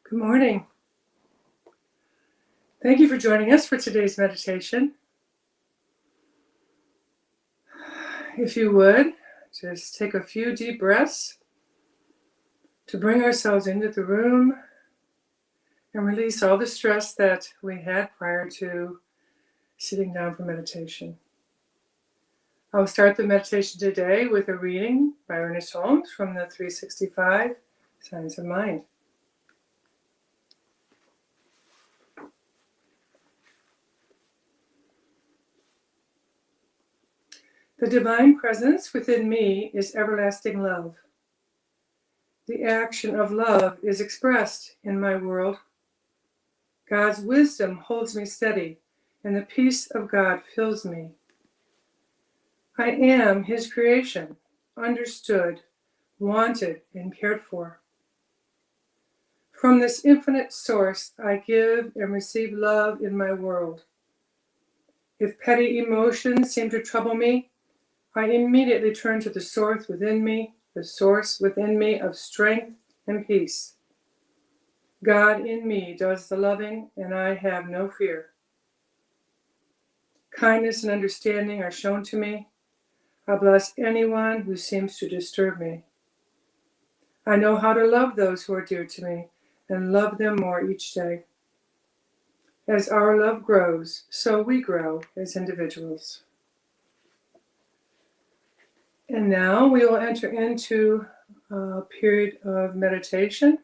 Good morning. Thank you for joining us for today's meditation. If you would, just take a few deep breaths to bring ourselves into the room and release all the stress that we had prior to sitting down for meditation. I'll start the meditation today with a reading by Ernest Holmes from the 365 Signs of Mind. The divine presence within me is everlasting love. The action of love is expressed in my world. God's wisdom holds me steady, and the peace of God fills me. I am His creation, understood, wanted, and cared for. From this infinite source, I give and receive love in my world. If petty emotions seem to trouble me, I immediately turn to the source within me of strength and peace. God in me does the loving, and I have no fear. Kindness and understanding are shown to me. I bless anyone who seems to disturb me. I know how to love those who are dear to me and love them more each day. As our love grows, so we grow as individuals. And now we will enter into a period of meditation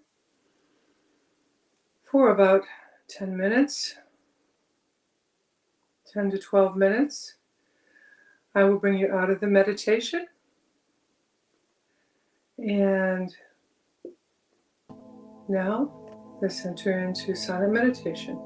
for about 10 minutes, 10 to 12 minutes. I will bring you out of the meditation, and now let's enter into silent meditation.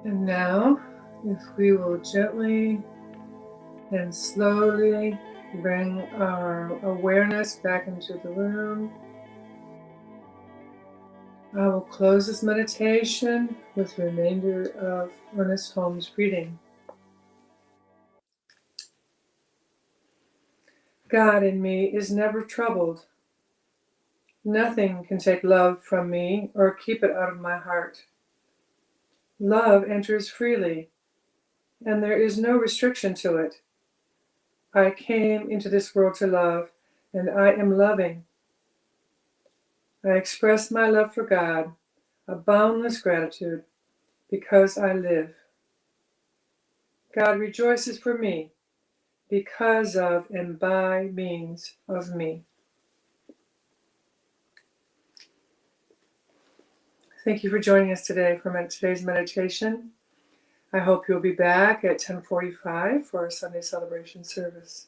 And now, if we will gently and slowly bring our awareness back into the room, I will close this meditation with the remainder of Ernest Holmes' reading. God in me is never troubled. Nothing can take love from me or keep it out of my heart. Love enters freely, and there is no restriction to it. I came into this world to love, and I am loving. I express my love for God, a boundless gratitude, because I live. God rejoices for me, because of and by means of me. Thank you for joining us today for today's meditation. I hope you'll be back at 10:45 for our Sunday celebration service.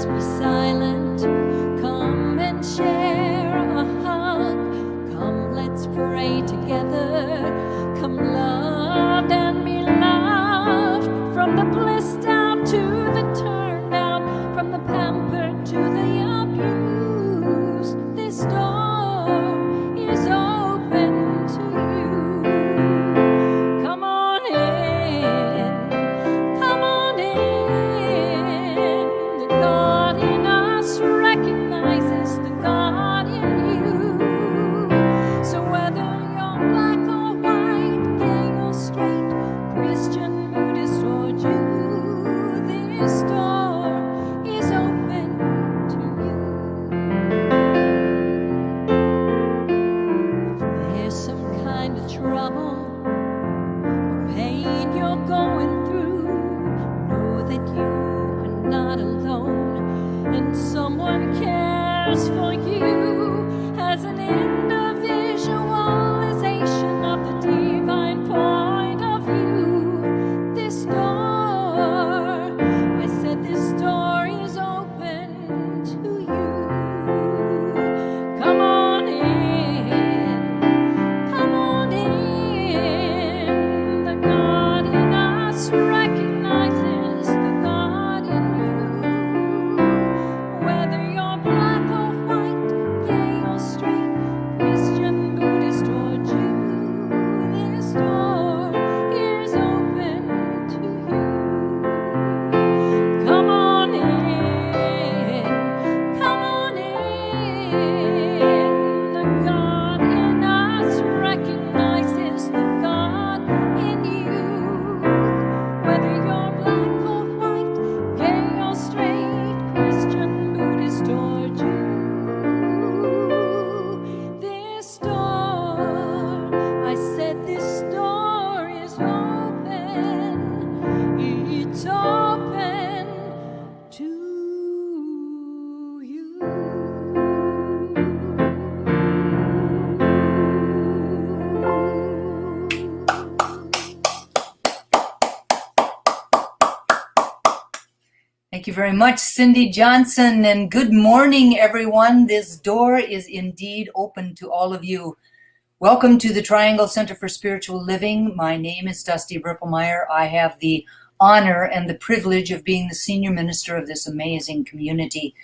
just be silent. Come and share a hug. Come, let's pray together. Come, loved and be loved. From the blissed out to the turned out, from the pampered to the abused, this door is open to you. Come on in, come on in. The God in us recognizes the God in you. So whether you're black or white, gay or straight, Christian, Buddhist or Jew, this door is open to you. If there's some kind of trouble or pain you're going through, know that you are not alone, and someone cares for you as an individualization of the divine point of view. This door, I said this door is open to you. Come on in, come on in. The God in us recognizes the God in you. Whether you're black or white, gay or straight, Christian, Buddhist or Jew, this door is open to you. Come on in, come on in. The God in us recognizes the God in you. Whether you're black or white, gay or straight, Christian, Buddhist or Jew, this door, I said this door is open. It's open to you. Thank you very much, Cindy Johnson, and good morning, everyone. This door is indeed open to all of you. Welcome to the Triangle Center for Spiritual Living. My name is Dusty Ripplemeyer. I have the honor and the privilege of being the senior minister of this amazing community.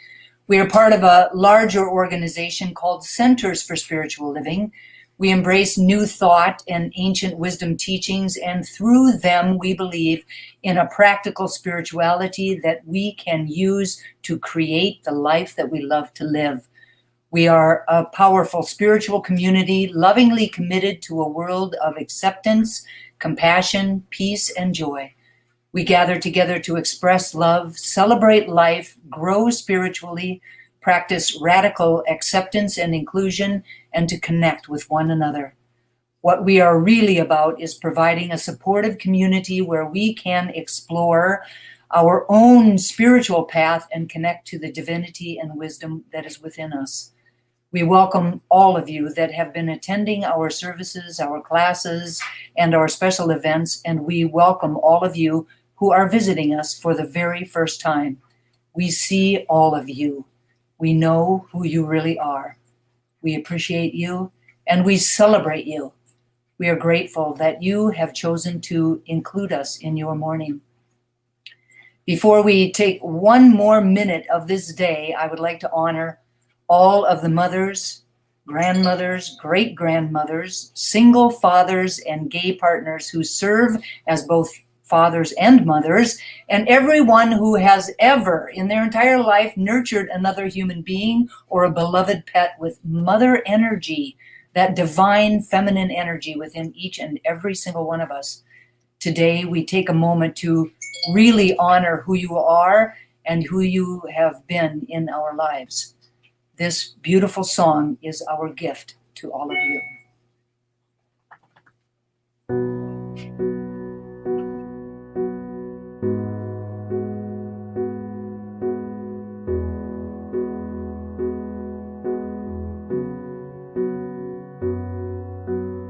We are part of a larger organization called Centers for Spiritual Living. We embrace new thought and ancient wisdom teachings, and through them we believe in a practical spirituality that we can use to create the life that we love to live. We are a powerful spiritual community, lovingly committed to a world of acceptance, compassion, peace, and joy. We gather together to express love, celebrate life, grow spiritually, practice radical acceptance and inclusion, and to connect with one another. What we are really about is providing a supportive community where we can explore our own spiritual path and connect to the divinity and wisdom that is within us. We welcome all of you that have been attending our services, our classes, and our special events, and we welcome all of you who are visiting us for the very first time. We see all of you. We know who you really are. We appreciate you, and we celebrate you. We are grateful that you have chosen to include us in your morning. Before we take one more minute of this day, I would like to honor all of the mothers, grandmothers, great-grandmothers, single fathers, and gay partners who serve as both fathers and mothers, and everyone who has ever in their entire life nurtured another human being or a beloved pet with mother energy, that divine feminine energy within each and every single one of us. Today, we take a moment to really honor who you are and who you have been in our lives. This beautiful song is our gift to all of you.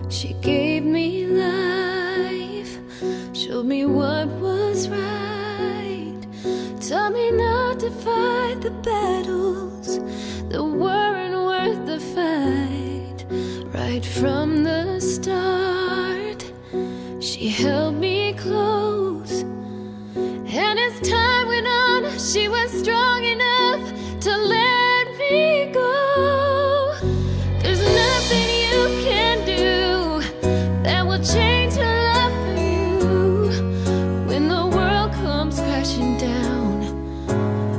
She gave me life, showed me what was right, taught me not fought to fight the battles that weren't worth the fight. Right from the start, she held me close. And as time went on, she was strong enough to let me go. There's nothing you can do that will change her love for you. When the world comes crashing down,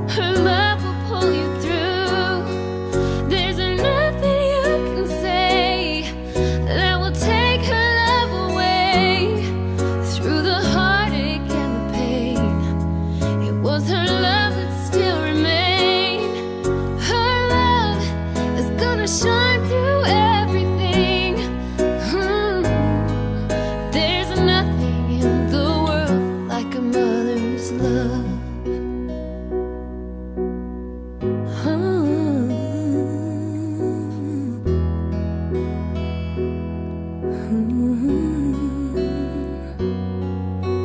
her love will pull you through. There's nothing you can say that will take her love away. Through the heartache and the pain, it was her love that still remained. Her love is gonna shine through everything. There's nothing in the world like a mother's love.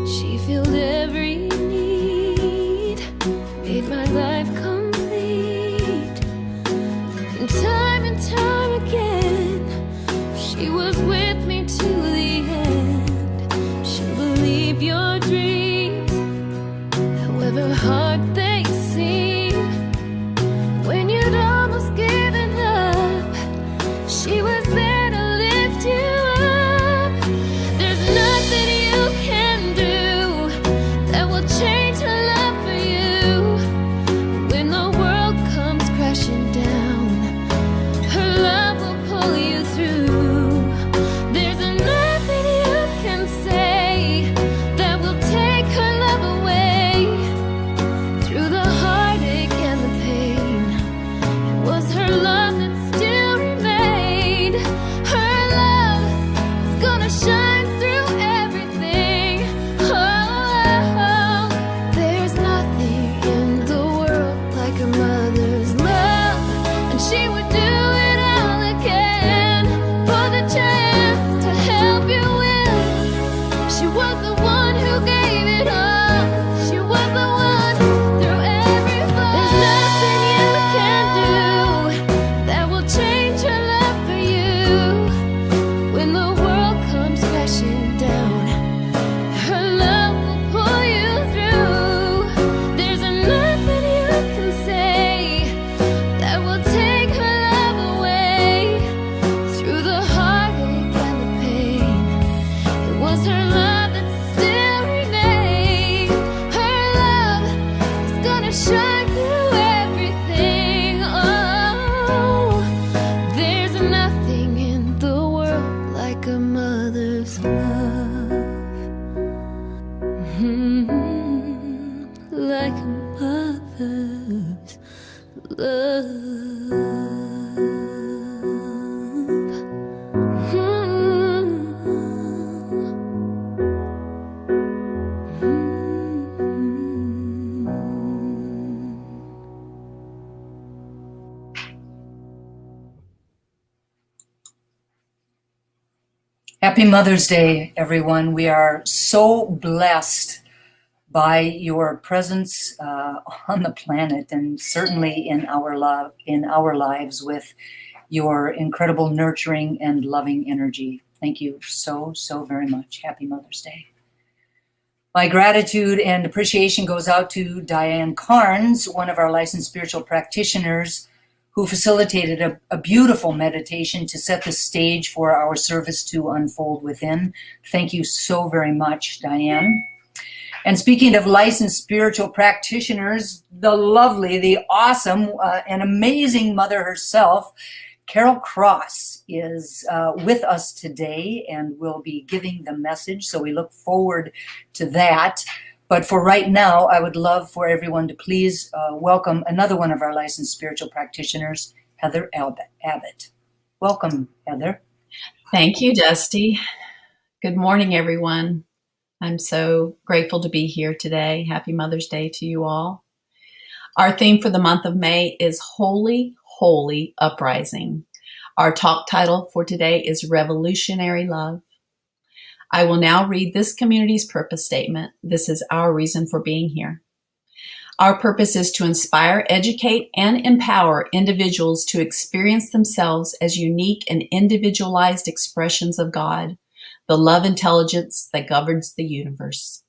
She filled every need, made my life complete. And time again, she was with me to the end. She'll believe your dreams, however hard they seem. When you'd almost given up, she was there to lift you up. There's nothing you can do that will change her love for you. When the world comes crashing down, her love will pull you through. There's nothing you can say that will take her love away. Through the heartache and the pain, it was her love that still remained. Her love is gonna shine through everything. Oh, there's nothing in the world like a mother's love, and she would do it all again for the chance to help you win. She was the one who gave it all. She was the one through every fall. There's nothing you can do that will change her love for you. When the world comes crashing down, her love will pull you through. There's nothing you can say that will take her love away. Through the heartache and the pain, it was her love that still remained. Her love is gonna shine through everything. Oh, there's nothing in the world like a mother's love. Like a mother's love. Happy Mother's Day, everyone. We are so blessed by your presence on the planet, and certainly in our lives, with your incredible nurturing and loving energy. Thank you so very much. Happy Mother's Day. My gratitude and appreciation goes out to Diane Carnes, one of our licensed spiritual practitioners, who facilitated a beautiful meditation to set the stage for our service to unfold within. Thank you so very much, Diane. And speaking of licensed spiritual practitioners, the lovely, the awesome, and amazing mother herself, Carol Cross, is with us today and will be giving the message. So we look forward to that. But for right now, I would love for everyone to please welcome another one of our licensed spiritual practitioners, Heather Abbott. Welcome, Heather. Thank you, Dusty. Good morning, everyone. I'm so grateful to be here today. Happy Mother's Day to you all. Our theme for the month of May is Holy, Holy Uprising. Our talk title for today is Revolutionary Love. I will now read this community's purpose statement. This is our reason for being here. Our purpose is to inspire, educate, and empower individuals to experience themselves as unique and individualized expressions of God, the love intelligence that governs the universe.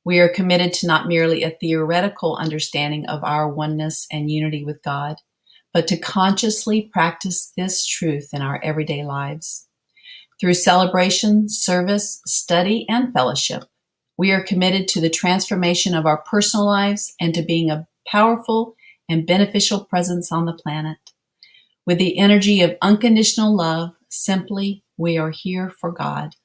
We are committed to not merely a theoretical understanding of our oneness and unity with God, but to consciously practice this truth in our everyday lives. Through celebration, service, study, and fellowship, we are committed to the transformation of our personal lives and to being a powerful and beneficial presence on the planet. With the energy of unconditional love, simply, we are here for God.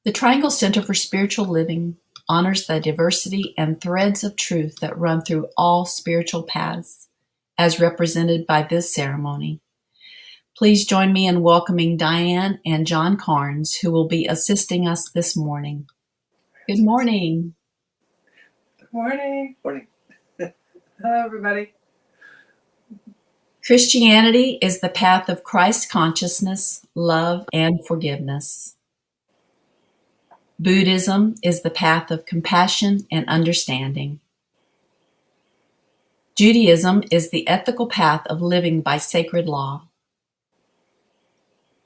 The Triangle Center for Spiritual Living honors the diversity and threads of truth that run through all spiritual paths, as represented by this ceremony. Please join me in welcoming Diane and John Carnes, who will be assisting us this morning. Good morning. Good morning. Morning. Hello, everybody. Christianity is the path of Christ consciousness, love, and forgiveness. Buddhism is the path of compassion and understanding. Judaism is the ethical path of living by sacred law.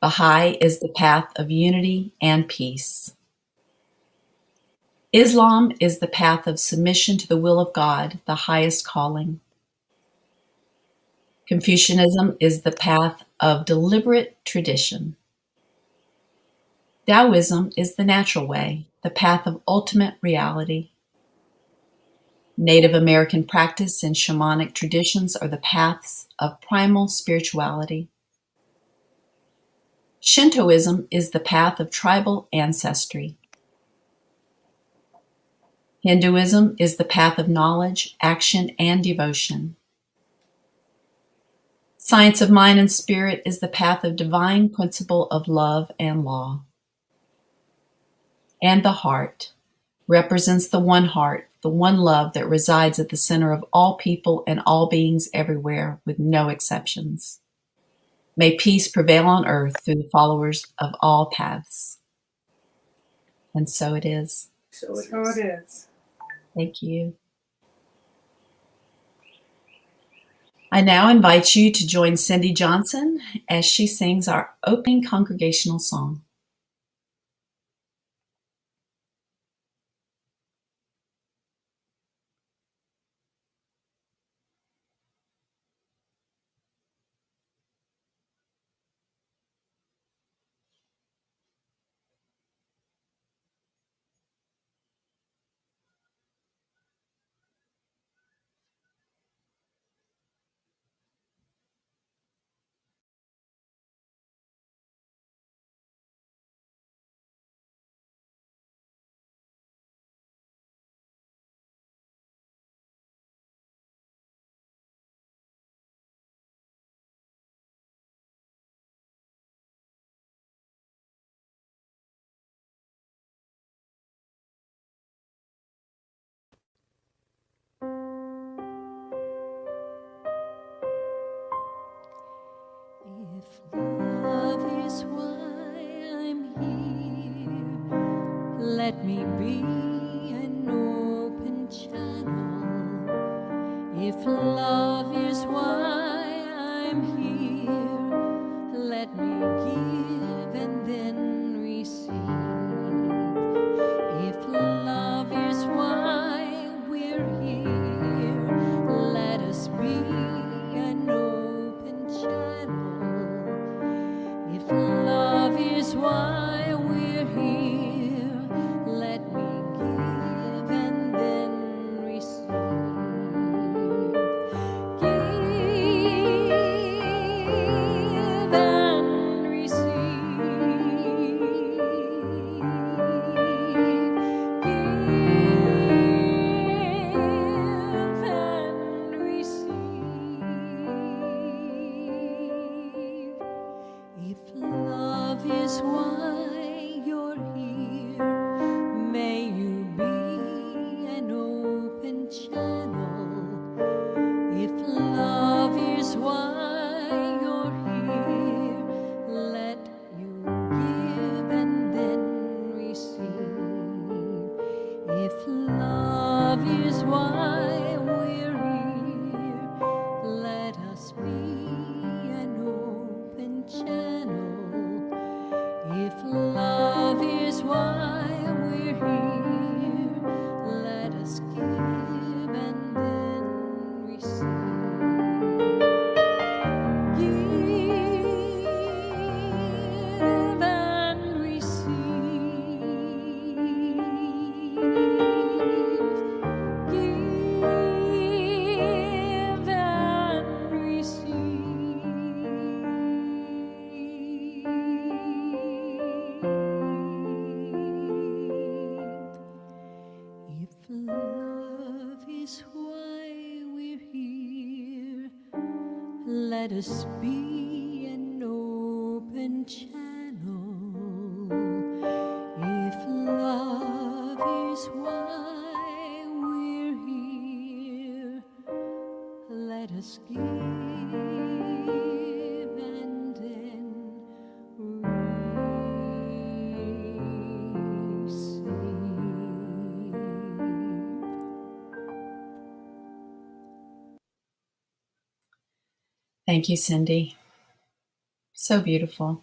Baha'i is the path of unity and peace. Islam is the path of submission to the will of God, the highest calling. Confucianism is the path of deliberate tradition. Taoism is the natural way, the path of ultimate reality. Native American practice and shamanic traditions are the paths of primal spirituality. Shintoism is the path of tribal ancestry. Hinduism is the path of knowledge, action, and devotion. Science of mind and spirit is the path of divine principle of love and law. And the heart represents the one heart, the one love that resides at the center of all people and all beings everywhere, with no exceptions. May peace prevail on earth through the followers of all paths. And so it is. So it is. Thank you. I now invite you to join Cindy Johnson as she sings our opening congregational song. If love is why I'm here, let me be an open channel. If love is why I'm here, let me give and then receive. If love is why we're here, let us be an open channel. If love is why we're here, let me give and then receive. Let us be an open channel. If love is why we're here, let us give and then receive. Thank you, Cindy. So beautiful.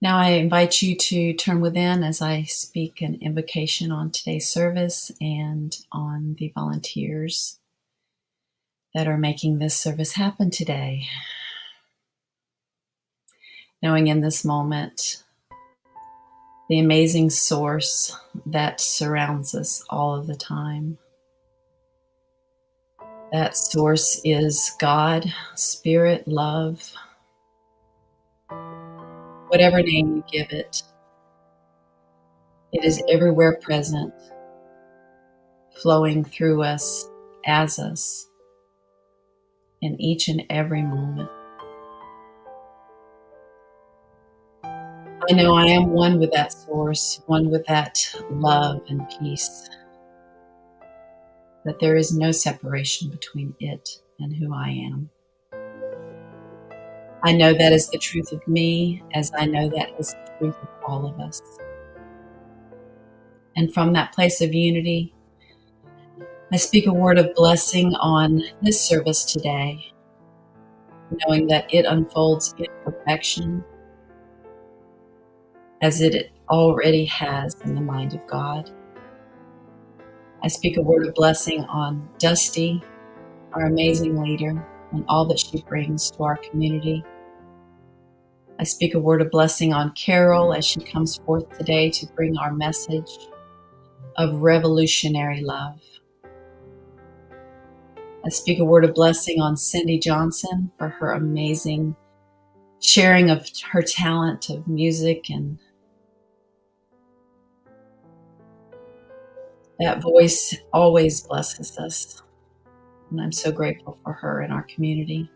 Now I invite you to turn within as I speak an invocation on today's service and on the volunteers that are making this service happen today. Knowing in this moment the amazing source that surrounds us all of the time. That source is God, Spirit, love, whatever name you give it. It is everywhere present, flowing through us, as us, in each and every moment. I know I am one with that source, one with that love and peace, that there is no separation between it and who I am. I know that is the truth of me, as I know that is the truth of all of us. And from that place of unity, I speak a word of blessing on this service today, knowing that it unfolds in perfection as it already has in the mind of God. I speak a word of blessing on Dusty, our amazing leader, and all that she brings to our community. I speak a word of blessing on Carol as she comes forth today to bring our message of revolutionary love. I speak a word of blessing on Cindy Johnson for her amazing sharing of her talent of music, and that voice always blesses us. And I'm so grateful for her in our community.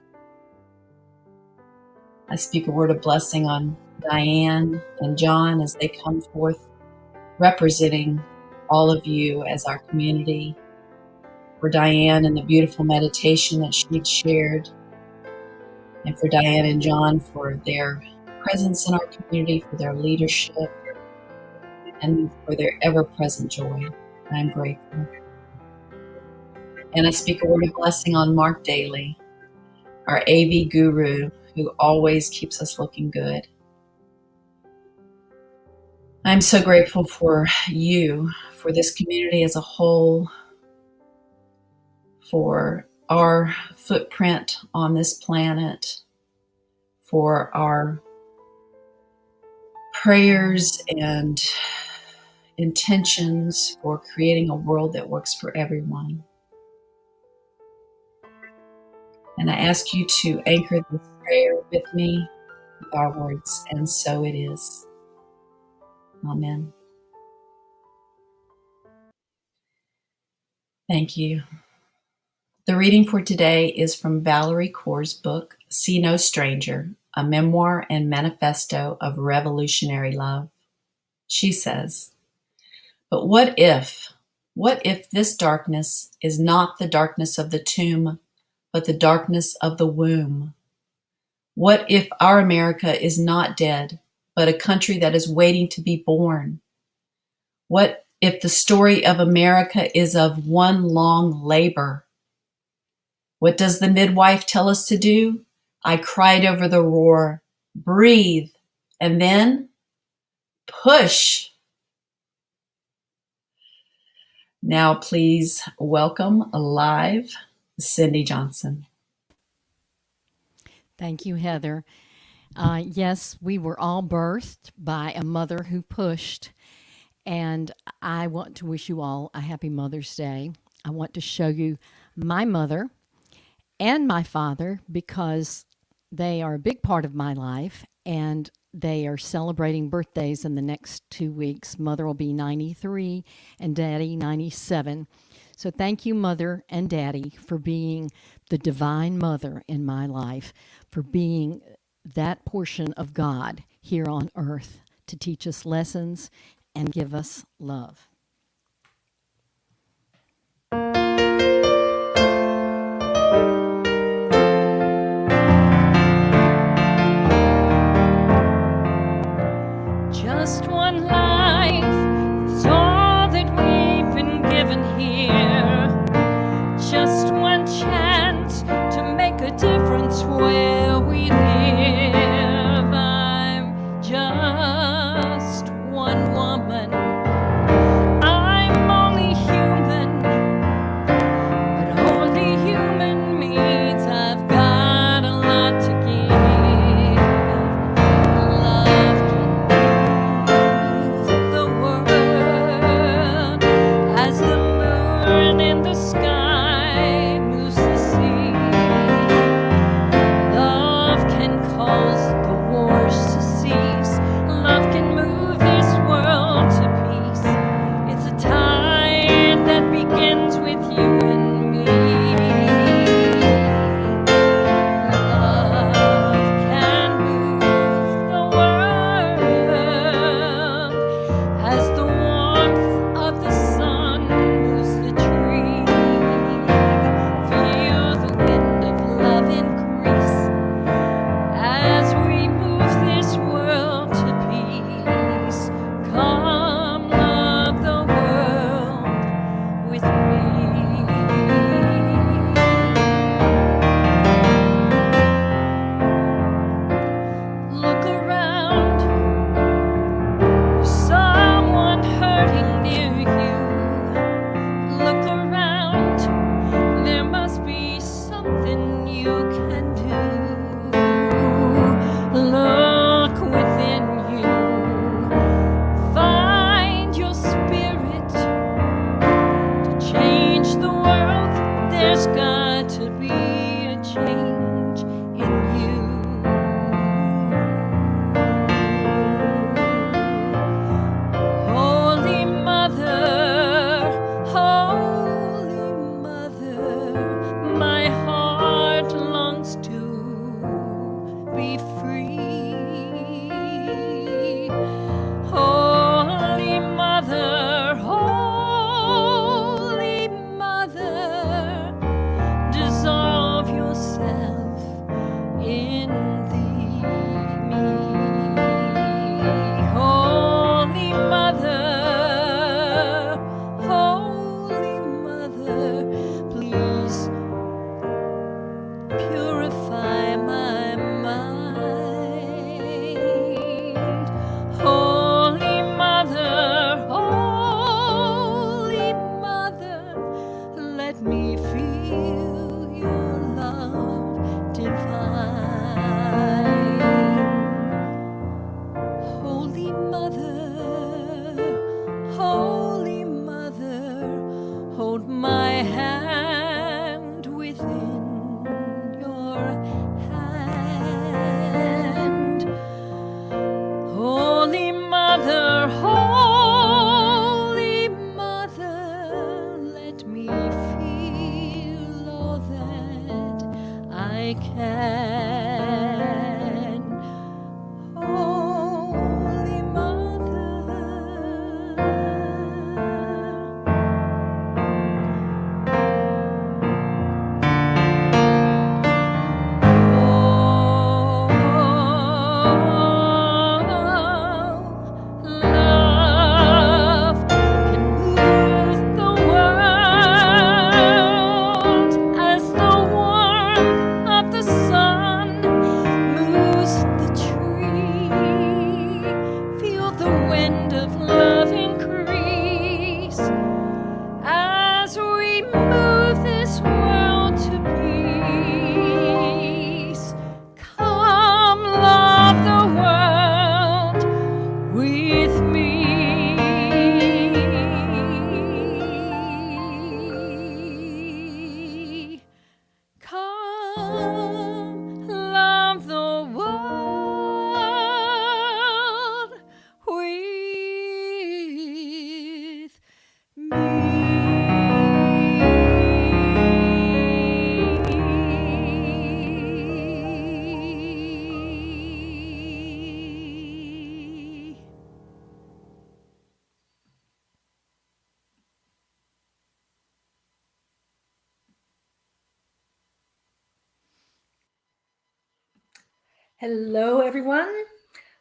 I speak a word of blessing on Diane and John as they come forth representing all of you as our community. For Diane and the beautiful meditation that she shared, and for Diane and John for their presence in our community, for their leadership, and for their ever-present joy. I'm grateful. And I speak a word of blessing on Mark Daly, our AV guru, who always keeps us looking good. I'm so grateful for you, for this community as a whole, for our footprint on this planet, for our prayers and intentions for creating a world that works for everyone. And I ask you to anchor this prayer with me with our words, and so it is. Amen. Thank you. The reading for today is from Valerie Kaur's book, See No Stranger, a memoir and manifesto of revolutionary love. She says, "But what if this darkness is not the darkness of the tomb, but the darkness of the womb? What if our America is not dead, but a country that is waiting to be born? What if the story of America is of one long labor? What does the midwife tell us to do? I cried over the roar, breathe, and then push." Now please welcome alive Cindy Johnson. Thank you, Heather. Yes, we were all birthed by a mother who pushed, and I want to wish you all a happy Mother's Day. I want to show you my mother and my father because they are a big part of my life, and they are celebrating birthdays in the next 2 weeks. Mother will be 93 and Daddy 97. So thank you, Mother and Daddy, for being the divine mother in my life, for being that portion of God here on earth to teach us lessons and give us love. Just one life, it's all that we've been given here. Just one chance to make a difference where we live. I'm just one woman. I'm only human, but only human means I've got a lot to give. Love can move the world as the moon in the sky moves the sea. Love can cause the wars to cease. Love can move this world to peace. It's a tide that begins with you and me. Love can move the world as the warmth of the sun moves the tree. Feel the wind of love increase as we move this world to peace. Come love the world with me. Look around, there's someone hurting near you. Look around, there must be something you can do. Look within you, find your spirit to change the world. There's got to be a change in you. Holy Mother, my heart longs to be free. Holy Mother, dissolve yourself in thee, me. Holy Mother, please purify my mind. Holy Mother, let me feel your love divine. Holy Mother, hold my hand within your hand. Holy Mother, let me feel all that I can. Holy Mother. Love can move the world as the warmth of the sun Hello, everyone.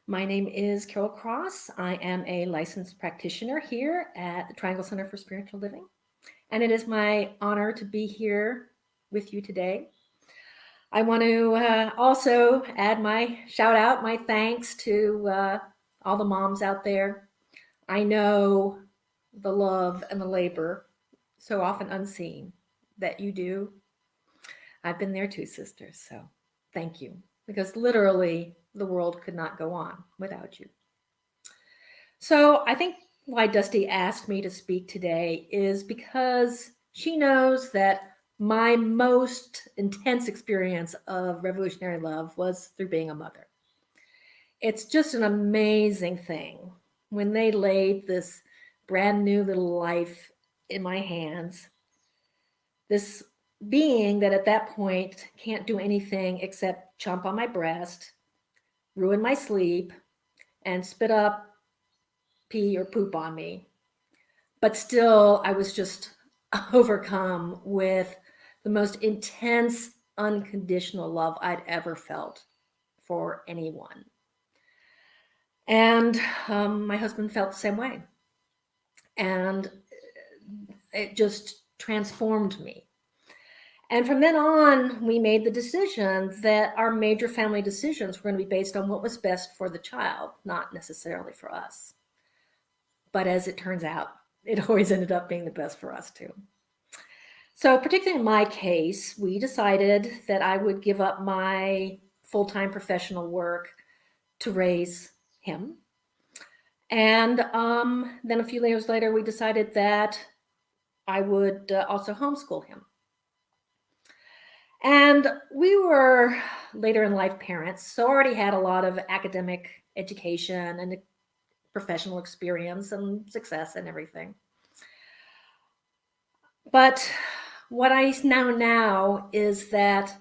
My name is Carol Cross. I am a licensed practitioner here at the Triangle Center for Spiritual Living, and it is my honor to be here with you today. I want to also add my shout out, my thanks to all the moms out there. I know the love and the labor, so often unseen, that you do. I've been there too, sisters, so thank you, because literally the world could not go on without you. So I think why Dusty asked me to speak today is because she knows that my most intense experience of revolutionary love was through being a mother. It's just an amazing thing when they laid this brand new little life in my hands, this being that at that point can't do anything except chomp on my breast, ruin my sleep, and spit up pee or poop on me. But still, I was just overcome with the most intense, unconditional love I'd ever felt for anyone. And my husband felt the same way. And it just transformed me. And from then on, we made the decision that our major family decisions were going to be based on what was best for the child, not necessarily for us. But as it turns out, it always ended up being the best for us too. So particularly in my case, we decided that I would give up my full-time professional work to raise him. And then a few years later, we decided that I would also homeschool him. And we were later in life parents, so already had a lot of academic education and professional experience and success and everything. But what I know now is that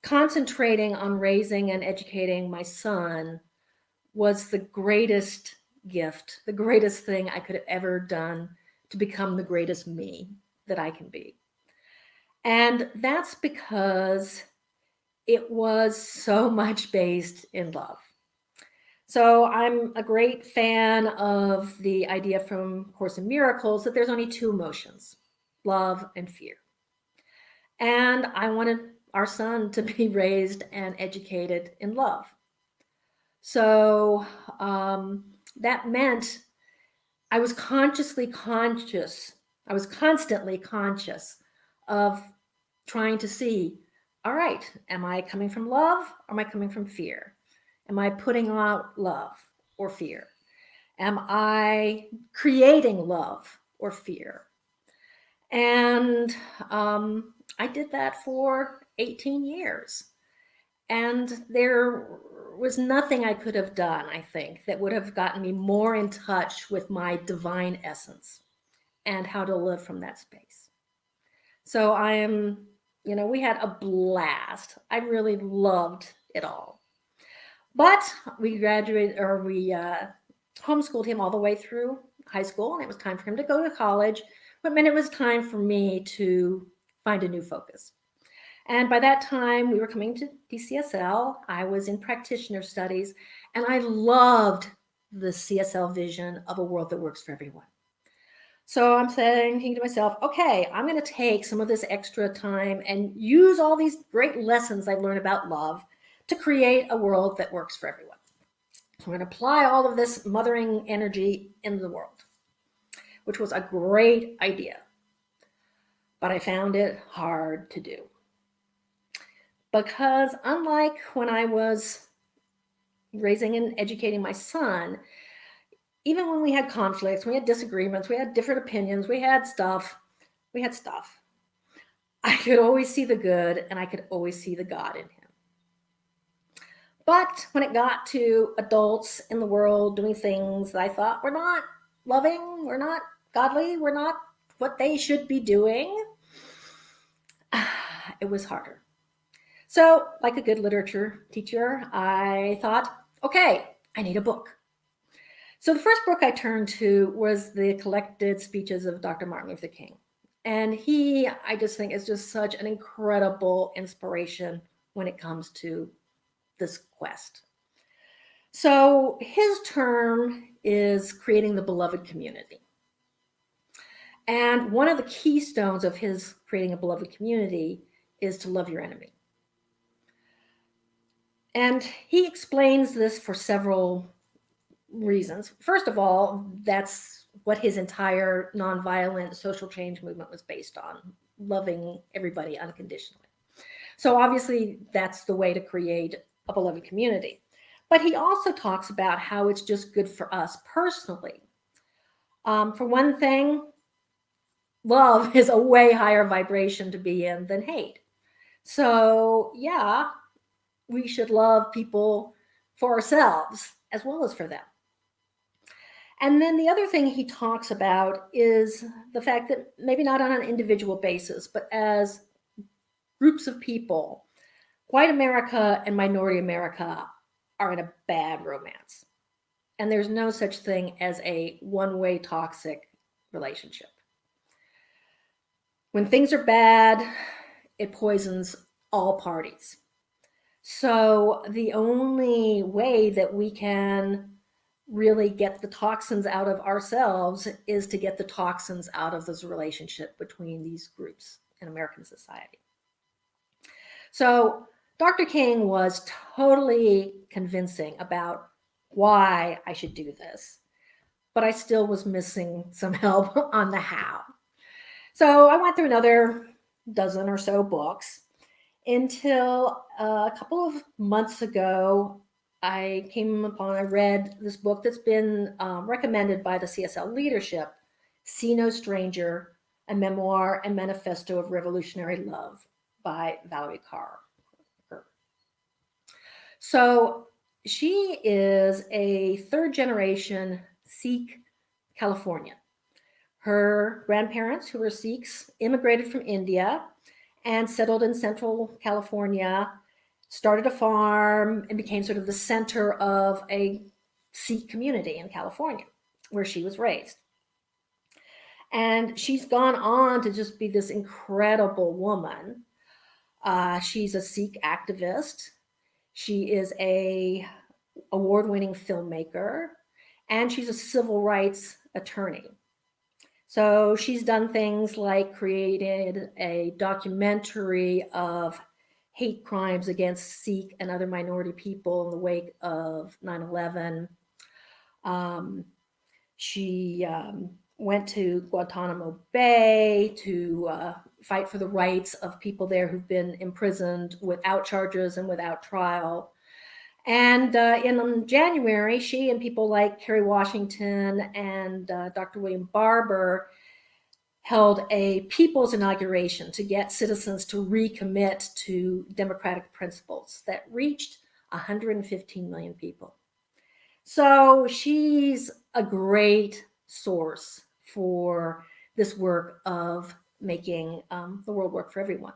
concentrating on raising and educating my son was the greatest gift, the greatest thing I could have ever done to become the greatest me that I can be. And that's because it was so much based in love. So I'm a great fan of the idea from Course in Miracles that there's only two emotions, love and fear. And I wanted our son to be raised and educated in love. So that meant I was constantly conscious of trying to see, all right, am I coming from love or am I coming from fear? Am I putting out love or fear? Am I creating love or fear? And I did that for 18 years. And there was nothing I could have done, I think, that would have gotten me more in touch with my divine essence and how to live from that space. So we had a blast. I really loved it all. But we homeschooled him all the way through high school, and it was time for him to go to college, but meant it was time for me to find a new focus. And by that time, we were coming to DCSL. I was in practitioner studies, and I loved the CSL vision of a world that works for everyone. So I'm thinking to myself, okay, I'm going to take some of this extra time and use all these great lessons I've learned about love to create a world that works for everyone. So I'm going to apply all of this mothering energy in the world, which was a great idea. But I found it hard to do. Because unlike when I was raising and educating my son, even when we had conflicts, we had disagreements, we had different opinions, we had stuff, I could always see the good and I could always see the God in him. But when it got to adults in the world doing things that I thought were not loving, were not godly, were not what they should be doing, it was harder. So, like a good literature teacher, I thought, okay, I need a book. So the first book I turned to was the collected speeches of Dr. Martin Luther King. And he, I just think, is just such an incredible inspiration when it comes to this quest. So his term is creating the beloved community. And one of the keystones of his creating a beloved community is to love your enemy. And he explains this for several reasons. First of all, that's what his entire nonviolent social change movement was based on, loving everybody unconditionally. So obviously, that's the way to create a beloved community. But he also talks about how it's just good for us personally. For one thing, love is a way higher vibration to be in than hate. So yeah, we should love people for ourselves as well as for them. And then the other thing he talks about is the fact that maybe not on an individual basis, but as groups of people, white America and minority America are in a bad romance. And there's no such thing as a one-way toxic relationship. When things are bad, it poisons all parties. So the only way that we can really get the toxins out of ourselves is to get the toxins out of this relationship between these groups in American society. So Dr. King was totally convincing about why I should do this, but I still was missing some help on the how. So I went through another dozen or so books until a couple of months ago, I read this book that's been recommended by the CSL leadership, See No Stranger, A Memoir and Manifesto of Revolutionary Love by Valerie Carr. So she is a third generation Sikh Californian. Her grandparents, who were Sikhs, immigrated from India and settled in Central California, started a farm, and became sort of the center of a Sikh community in California, where she was raised. And she's gone on to just be this incredible woman. She's a Sikh activist. She is a award-winning filmmaker, and she's a civil rights attorney. So she's done things like created a documentary of hate crimes against Sikh and other minority people in the wake of 9/11. She went to Guantanamo Bay to fight for the rights of people there who've been imprisoned without charges and without trial. And in January, she and people like Kerry Washington and Dr. William Barber held a people's inauguration to get citizens to recommit to democratic principles that reached 115 million people. So she's a great source for this work of making the world work for everyone.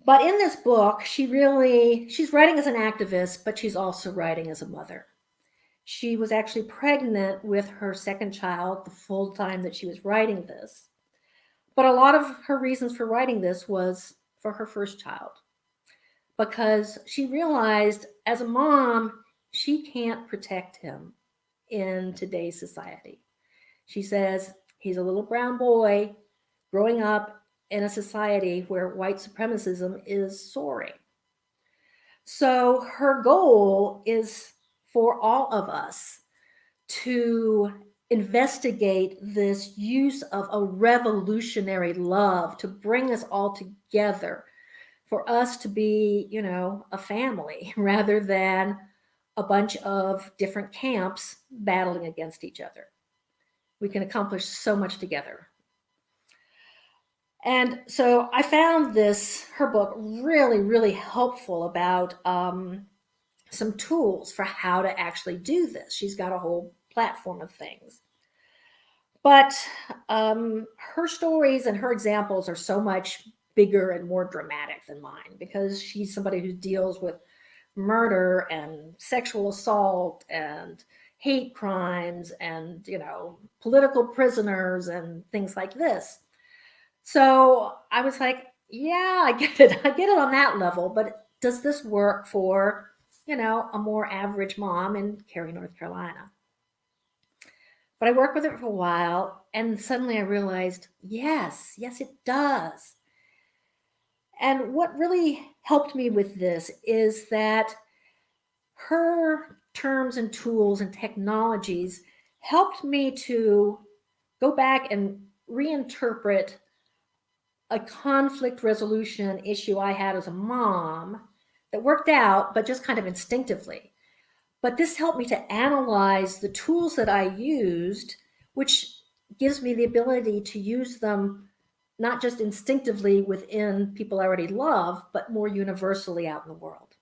But in this book, she's writing as an activist, but she's also writing as a mother. She was actually pregnant with her second child the full time that she was writing this. But a lot of her reasons for writing this was for her first child, because she realized as a mom, she can't protect him in today's society. She says he's a little brown boy growing up in a society where white supremacism is soaring. So her goal is for all of us to investigate this use of a revolutionary love to bring us all together, for us to be, a family rather than a bunch of different camps battling against each other. We can accomplish so much together. And so I found her book really, really helpful about some tools for how to actually do this. She's got a whole platform of things. But her stories and her examples are so much bigger and more dramatic than mine, because she's somebody who deals with murder and sexual assault and hate crimes and, political prisoners and things like this. So I was like, yeah, I get it. I get it on that level, but does this work for, a more average mom in Cary, North Carolina? But I worked with it for a while, and suddenly I realized, yes, it does. And what really helped me with this is that her terms and tools and technologies helped me to go back and reinterpret a conflict resolution issue I had as a mom that worked out, but just kind of instinctively. But this helped me to analyze the tools that I used, which gives me the ability to use them not just instinctively within people I already love, but more universally out in the world.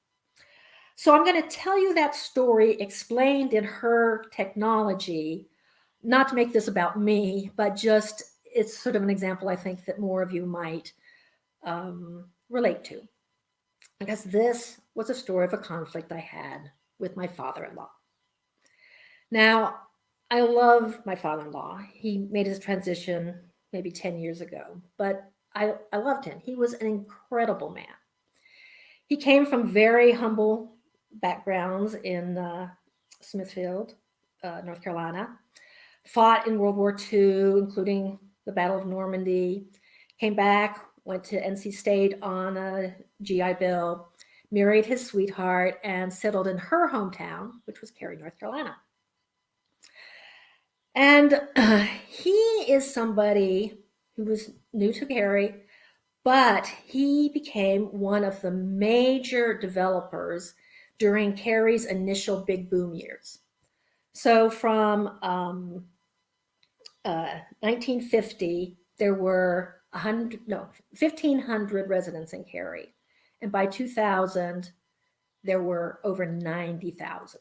So I'm going to tell you that story explained in her technology, not to make this about me, but just it's sort of an example I think that more of you might relate to. Because this was a story of a conflict I had with my father-in-law. Now, I love my father-in-law. He made his transition maybe 10 years ago, but I loved him. He was an incredible man. He came from very humble backgrounds in Smithfield, North Carolina, fought in World War II, including the Battle of Normandy, came back, went to NC State on a GI Bill, married his sweetheart, and settled in her hometown, which was Cary, North Carolina. And he is somebody who was new to Cary, but he became one of the major developers during Cary's initial big boom years. So from 1950, there were 1,500 residents in Cary. And by 2000, there were over 90,000.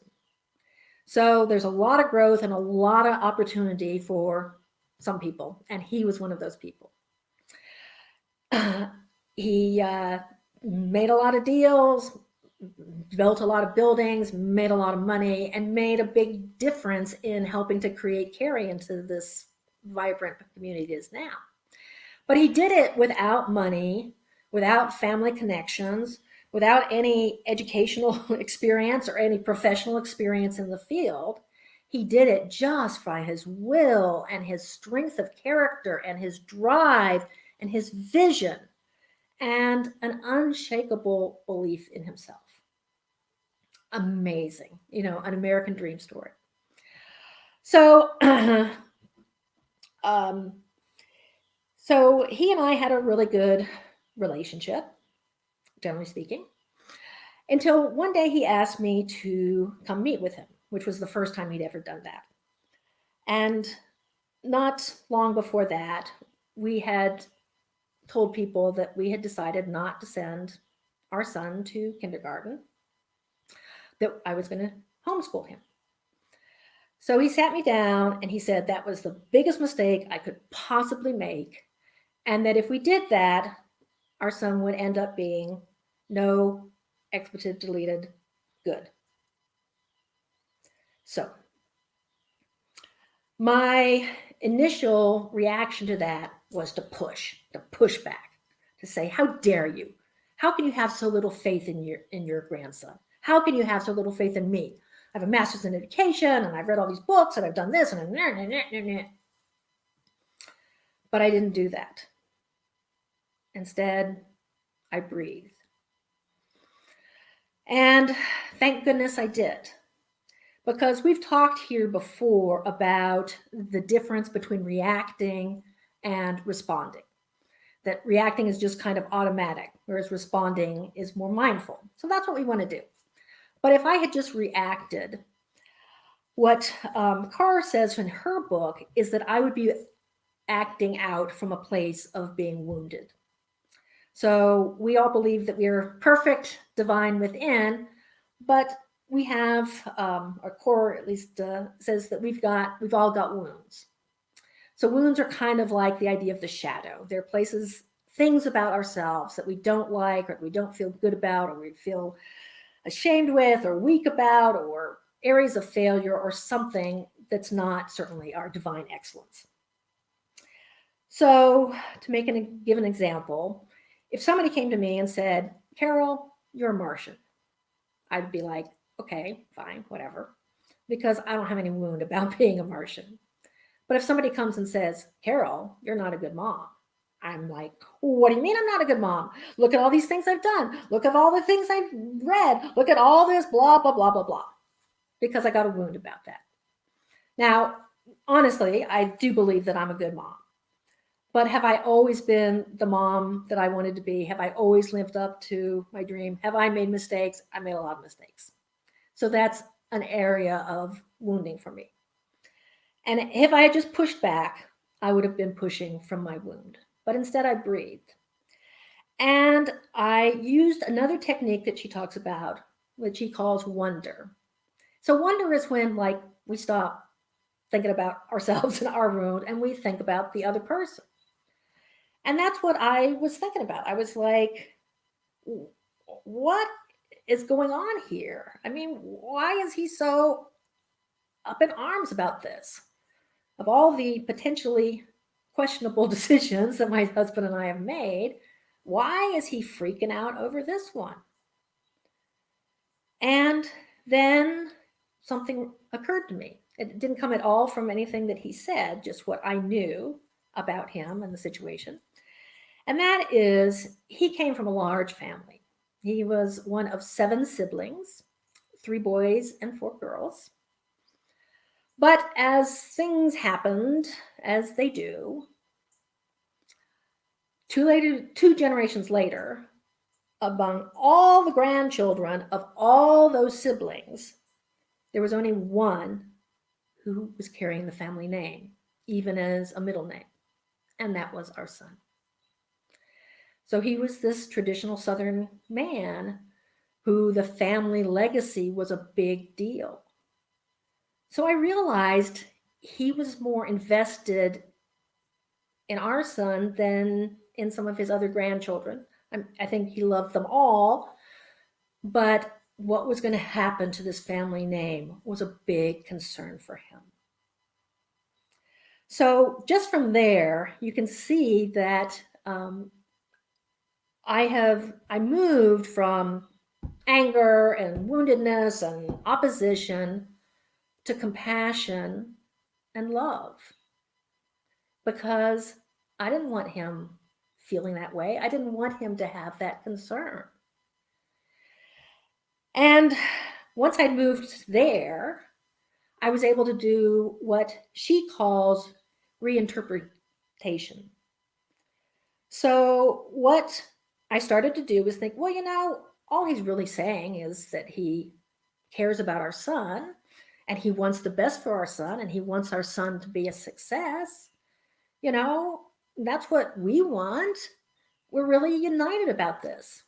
So there's a lot of growth and a lot of opportunity for some people. And he was one of those people. He made a lot of deals, built a lot of buildings, made a lot of money, and made a big difference in helping to create Cary into this vibrant community it is now. But he did it without money, without family connections, without any educational experience or any professional experience in the field. He did it just by his will and his strength of character and his drive and his vision and an unshakable belief in himself. Amazing, an American dream story. So, so he and I had a really good relationship, generally speaking, until one day he asked me to come meet with him, which was the first time he'd ever done that. And not long before that, we had told people that we had decided not to send our son to kindergarten, that I was going to homeschool him. So he sat me down and he said that was the biggest mistake I could possibly make, and that if we did that, our son would end up being no expletive deleted good. So my initial reaction to that was to push back, to say, how dare you? How can you have so little faith in your grandson? How can you have so little faith in me? I have a master's in education and I've read all these books and I've done this and but I didn't do that. Instead, I breathed. And thank goodness I did. Because we've talked here before about the difference between reacting and responding. That reacting is just kind of automatic, whereas responding is more mindful. So that's what we want to do. But if I had just reacted, what Carr says in her book is that I would be acting out from a place of being wounded. So we all believe that we are perfect, divine within, but we have, our core at least says that we've all got wounds. So wounds are kind of like the idea of the shadow. They're places, things about ourselves that we don't like, or we don't feel good about, or we feel ashamed with, or weak about, or areas of failure, or something that's not certainly our divine excellence. So to give an example, if somebody came to me and said, Carol, you're a Martian. I'd be like, okay, fine, whatever, because I don't have any wound about being a Martian. But if somebody comes and says, Carol, you're not a good mom, I'm like, what do you mean I'm not a good mom? Look at all these things I've done. Look at all the things I've read. Look at all this, blah, blah, blah, blah, blah. Because I got a wound about that. Now, honestly, I do believe that I'm a good mom. But have I always been the mom that I wanted to be? Have I always lived up to my dream? Have I made mistakes? I made a lot of mistakes. So that's an area of wounding for me. And if I had just pushed back, I would have been pushing from my wound. But instead, I breathed. And I used another technique that she talks about, which she calls wonder. So wonder is when, like, we stop thinking about ourselves and our wound and we think about the other person. And that's what I was thinking about. I was like, what is going on here? I mean, why is he so up in arms about this? Of all the potentially questionable decisions that my husband and I have made, why is he freaking out over this one? And then something occurred to me. It didn't come at all from anything that he said, just what I knew about him and the situation. And that is, he came from a large family. He was one of 7 siblings, 3 boys and 4 girls. But as things happened, as they do, 2 generations later, among all the grandchildren of all those siblings, there was only one who was carrying the family name, even as a middle name, and that was our son. So he was this traditional Southern man who the family legacy was a big deal. So I realized he was more invested in our son than in some of his other grandchildren. I think he loved them all, but what was going to happen to this family name was a big concern for him. So just from there, you can see that I moved from anger and woundedness and opposition to compassion and love, because I didn't want him feeling that way. I didn't want him to have that concern. And once I moved there, I was able to do what she calls reinterpretation. So what I started to do was think, well, all he's really saying is that he cares about our son and he wants the best for our son and he wants our son to be a success. That's what we want. We're really united about this.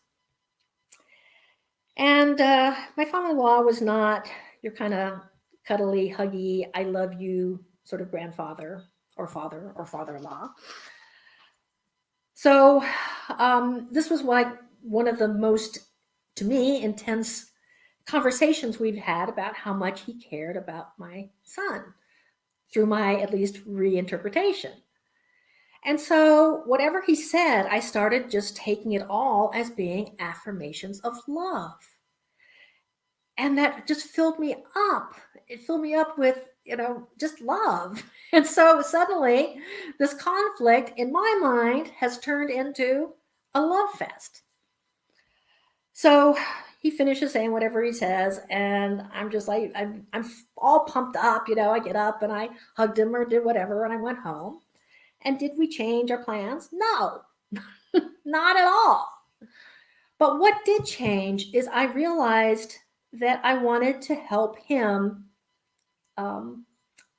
And my father-in-law was not your kind of cuddly, huggy, I love you sort of grandfather or father or father-in-law. So this was like one of the most, to me, intense conversations we've had about how much he cared about my son through my, at least, reinterpretation. And so whatever he said, I started just taking it all as being affirmations of love. And that just filled me up. It filled me up with, just love. And so suddenly this conflict in my mind has turned into a love fest. So he finishes saying whatever he says, and I'm just like, I'm all pumped up, I get up and I hugged him or did whatever, and I went home. And did we change our plans? No, not at all. But what did change is I realized that I wanted to help him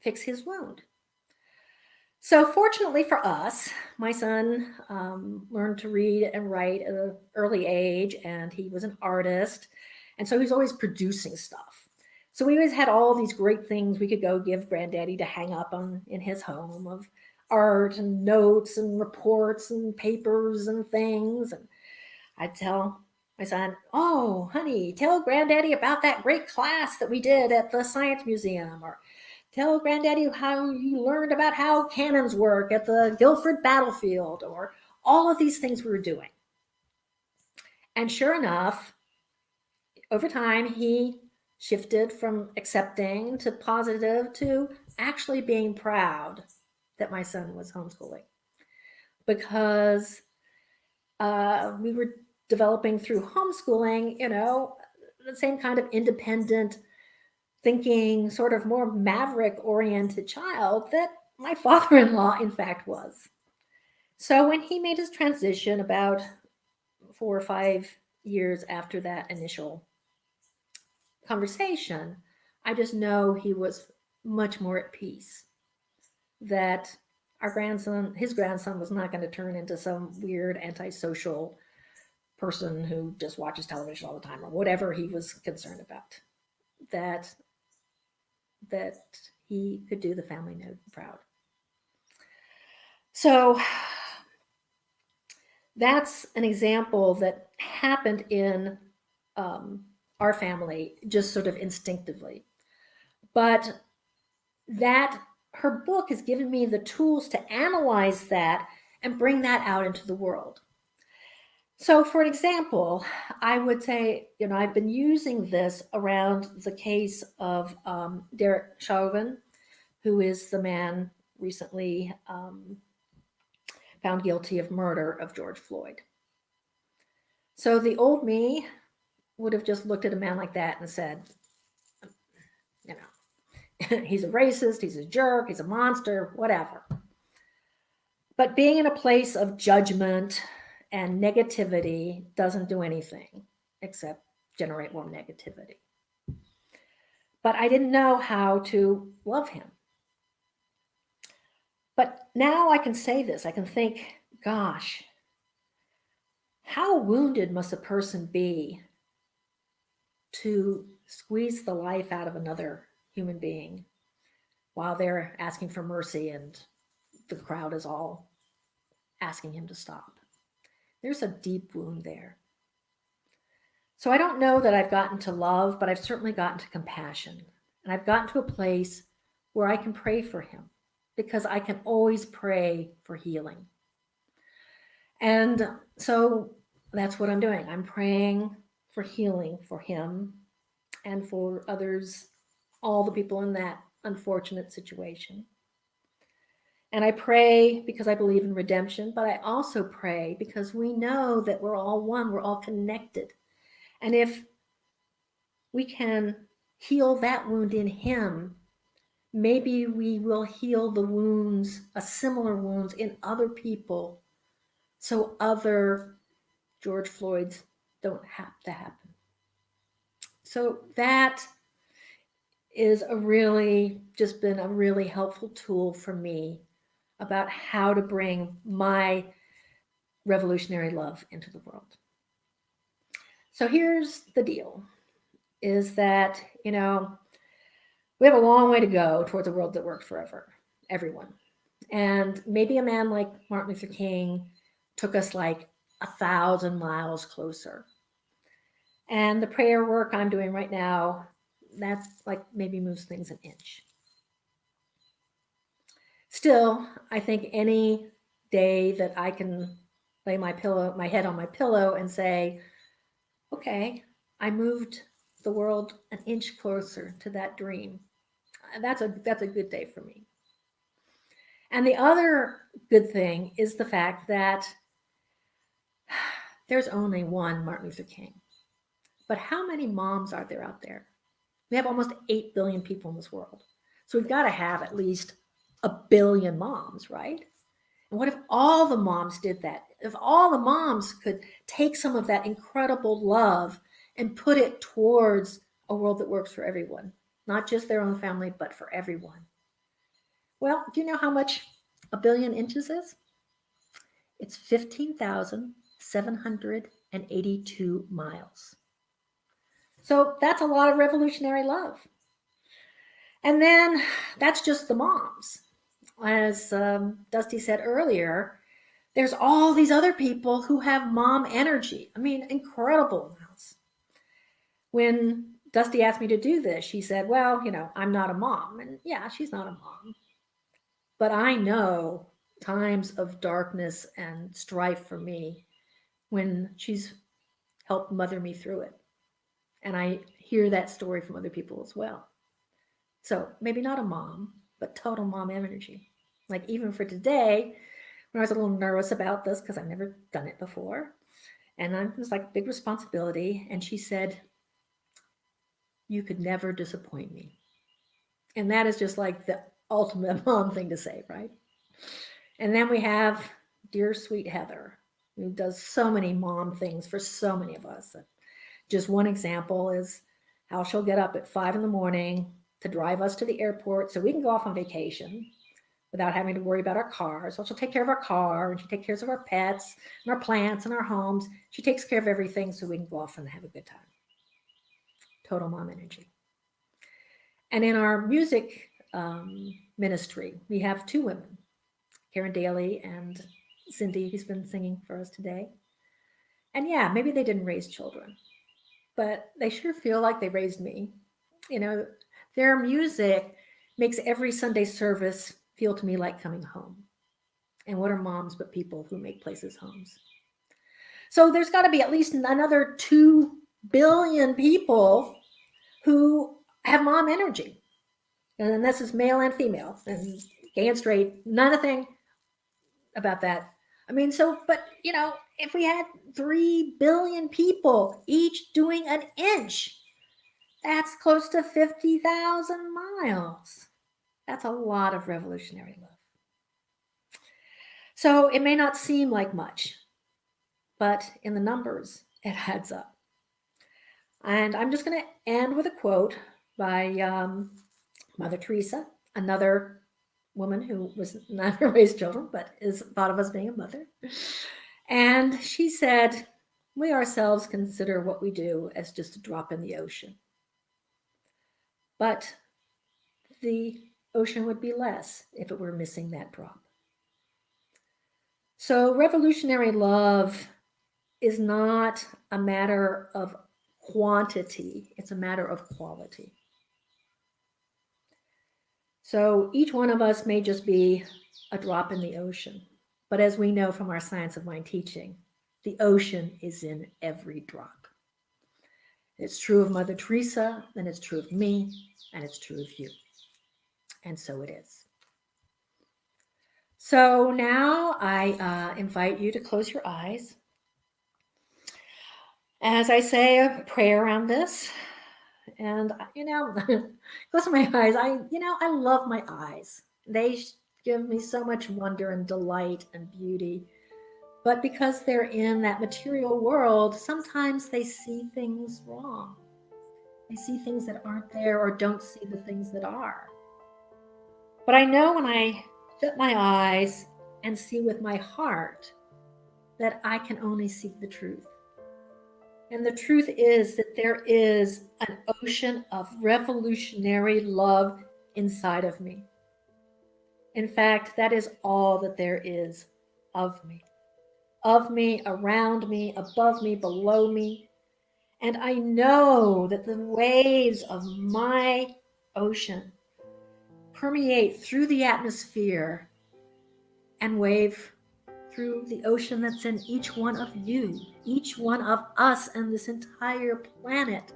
fix his wound. So fortunately for us, my son learned to read and write at an early age, and he was an artist. And so he's always producing stuff. So we always had all these great things we could go give Granddaddy to hang up in his home of art and notes and reports and papers and things. And I'd tell my son, oh, honey, tell Granddaddy about that great class that we did at the Science Museum, or tell Granddaddy how you learned about how cannons work at the Guilford battlefield, or all of these things we were doing. And sure enough, over time, he shifted from accepting to positive to actually being proud that my son was homeschooling, because we were developing through homeschooling, the same kind of independent thinking, sort of more maverick oriented child that my father-in-law in fact was. So when he made his transition about 4 or 5 years after that initial conversation, I just know he was much more at peace, that his grandson was not going to turn into some weird antisocial person who just watches television all the time or whatever he was concerned about, that he could do the family proud. So that's an example that happened in our family just sort of instinctively. But that her book has given me the tools to analyze that and bring that out into the world. So for an example, I would say, I've been using this around the case of Derek Chauvin, who is the man recently found guilty of murder of George Floyd. So the old me would have just looked at a man like that and said, he's a racist, he's a jerk, he's a monster, whatever. But being in a place of judgment and negativity doesn't do anything except generate more negativity. But I didn't know how to love him. But now I can say this, I can think, gosh, how wounded must a person be to squeeze the life out of another human being while they're asking for mercy and the crowd is all asking him to stop. There's a deep wound there. So I don't know that I've gotten to love, but I've certainly gotten to compassion. And I've gotten to a place where I can pray for him, because I can always pray for healing. And so that's what I'm doing. I'm praying for healing for him and for others, all the people in that unfortunate situation. And I pray because I believe in redemption, but I also pray because we know that we're all one, we're all connected. And if we can heal that wound in him, maybe we will heal the wounds, similar wounds in other people, so other George Floyds don't have to happen. So that is just been a really helpful tool for me about how to bring my revolutionary love into the world. So here's the deal, is that, we have a long way to go towards a world that works for everyone. And maybe a man like Martin Luther King took us like 1,000 miles closer. And the prayer work I'm doing right now, that's like maybe moves things an inch. Still, I think any day that I can lay my head on my pillow and say, okay, I moved the world an inch closer to that dream. That's a good day for me. And the other good thing is the fact that there's only one Martin Luther King. But how many moms are there out there? We have almost 8 billion people in this world. So we've got to have at least 1 billion moms, right? And what if all the moms did that? If all the moms could take some of that incredible love and put it towards a world that works for everyone, not just their own family, but for everyone. Well, do you know how much 1 billion inches is? It's 15,782 miles. So that's a lot of revolutionary love. And then that's just the moms. As Dusty said earlier, there's all these other people who have mom energy. I mean, incredible amounts. When Dusty asked me to do this, she said, well, I'm not a mom. And yeah, she's not a mom. But I know times of darkness and strife for me when she's helped mother me through it. And I hear that story from other people as well. So maybe not a mom, but total mom energy. Like even for today, when I was a little nervous about this because I've never done it before, and it was like a big responsibility. And she said, "You could never disappoint me." And that is just like the ultimate mom thing to say, right? And then we have dear sweet Heather, who does so many mom things for so many of us. Just one example is how she'll get up at 5 a.m. to drive us to the airport so we can go off on vacation without having to worry about our car. So she'll take care of our car, and she takes care of our pets and our plants and our homes. She takes care of everything so we can go off and have a good time. Total mom energy. And in our music ministry, we have 2 women, Karen Daly and Cindy, who's been singing for us today. And yeah, maybe they didn't raise children, but they sure feel like they raised me. You know, their music makes every Sunday service feel to me like coming home. And what are moms but people who make places homes? So there's got to be at least another 2 billion people who have mom energy. And this is male and female, and gay and straight, nothing about that. I mean, so, but you know, if we had 3 billion people each doing an inch, that's close to 50,000 miles. That's a lot of revolutionary love. So it may not seem like much, but in the numbers, it adds up. And I'm just going to end with a quote by Mother Teresa, another woman who was not raised children, but is thought of as being a mother. And she said, "We ourselves consider what we do as just a drop in the ocean. But the ocean would be less if it were missing that drop." So revolutionary love is not a matter of quantity, it's a matter of quality. So each one of us may just be a drop in the ocean. But as we know from our Science of Mind teaching, the ocean is in every drop. It's true of Mother Teresa, and it's true of me, and it's true of you. And so it is. So now I invite you to close your eyes. As I say a prayer around this, and you know, close my eyes. I love my eyes. They give me so much wonder and delight and beauty. But because they're in that material world, sometimes they see things wrong. They see things that aren't there or don't see the things that are. But I know when I shut my eyes and see with my heart that I can only see the truth. And the truth is that there is an ocean of revolutionary love inside of me. In fact, that is all that there is of me, around me, above me, below me. And I know that the waves of my ocean permeate through the atmosphere and wave through the ocean that's in each one of you, each one of us, and this entire planet.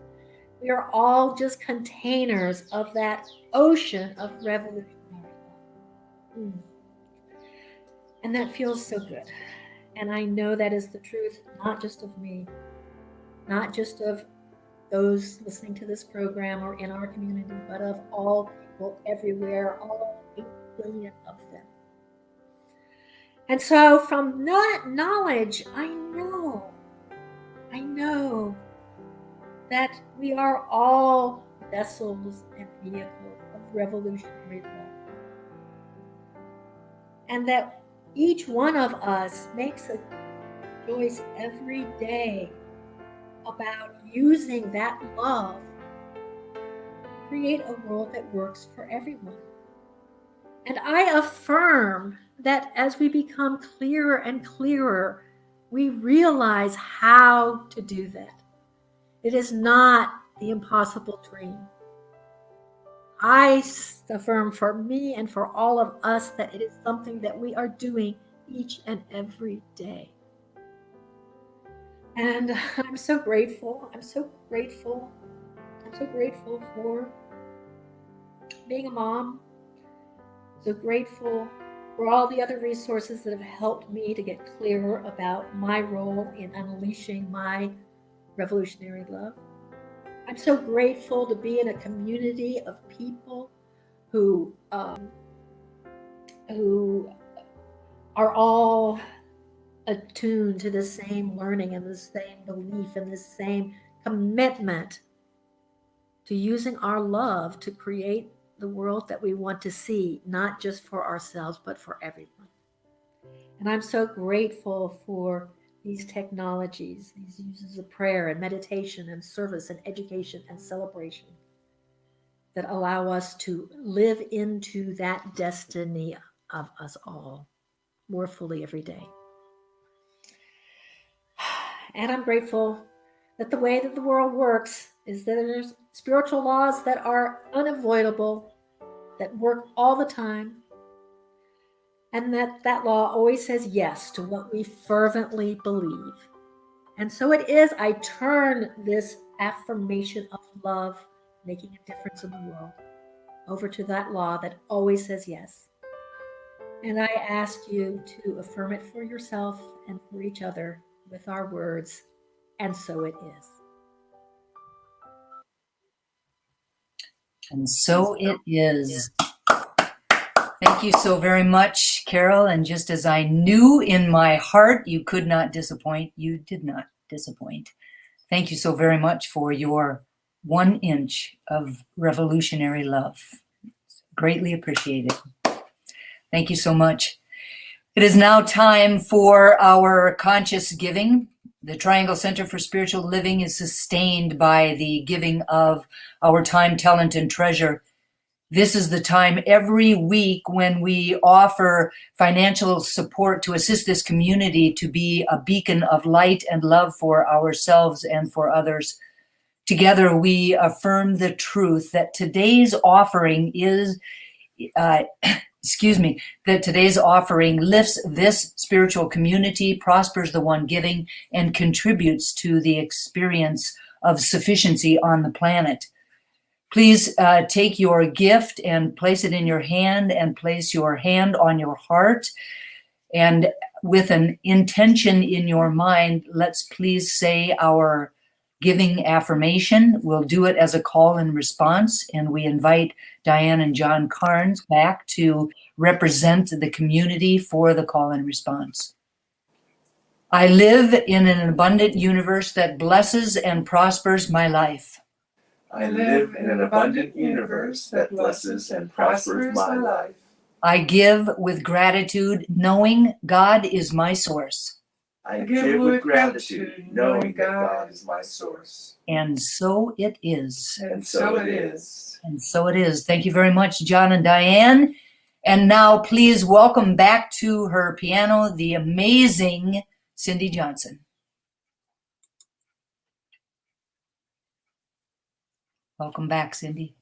We are all just containers of that ocean of revolutionary love. And that feels so good. And I know that is the truth, not just of me, not just of those listening to this program or in our community, but of all people everywhere, all 8 billion of them. And so from that knowledge, I know that we are all vessels and vehicles of revolutionary love. And that each one of us makes a choice every day about using that love to create a world that works for everyone. And I affirm that as we become clearer and clearer, we realize how to do that. It is not the impossible dream. I affirm for me and for all of us that it is something that we are doing each and every day. And I'm so grateful. I'm so grateful. I'm so grateful for being a mom. So grateful for all the other resources that have helped me to get clearer about my role in unleashing my revolutionary love. I'm so grateful to be in a community of people who are all attuned to the same learning and the same belief and the same commitment to using our love to create the world that we want to see, not just for ourselves, but for everyone. And I'm so grateful for these technologies, these uses of prayer and meditation and service and education and celebration that allow us to live into that destiny of us all more fully every day. And I'm grateful that the way that the world works is that there's spiritual laws that are unavoidable, that work all the time, and that law always says yes to what we fervently believe. And so it is, I turn this affirmation of love, making a difference in the world, over to that law that always says yes. And I ask you to affirm it for yourself and for each other with our words, and so it is. And so it is. Thank you so very much, Carol. And just as I knew in my heart you could not disappoint, you did not disappoint. Thank you so very much for your 1 inch of revolutionary love. Greatly appreciated. Thank you so much. It is now time for our conscious giving. The Triangle Center for Spiritual Living is sustained by the giving of our time, talent, and treasure. This is the time every week when we offer financial support to assist this community to be a beacon of light and love for ourselves and for others. Together, we affirm the truth that today's offering is, that today's offering lifts this spiritual community, prospers the one giving, and contributes to the experience of sufficiency on the planet. Please take your gift and place it in your hand and place your hand on your heart. And with an intention in your mind, let's please say our giving affirmation. We'll do it as a call and response. And we invite Diane and John Carnes back to represent the community for the call and response. I live in an abundant universe that blesses and prospers my life. I live in an abundant universe that blesses and prospers my life. I give with gratitude, knowing God is my source. I give with gratitude, knowing that God is my source. And so it is. And so it is. And so it is. Thank you very much, John and Diane. And now please welcome back to her piano the amazing Cindy Johnson. Welcome back, Cindy.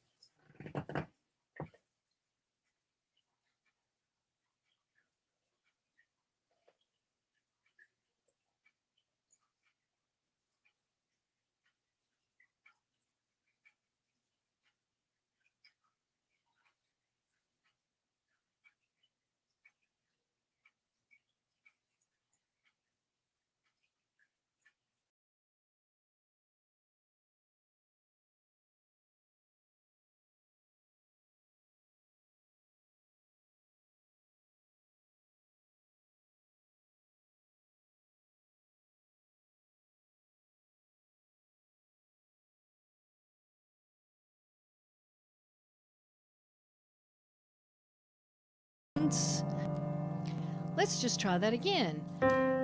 Let's just try that again.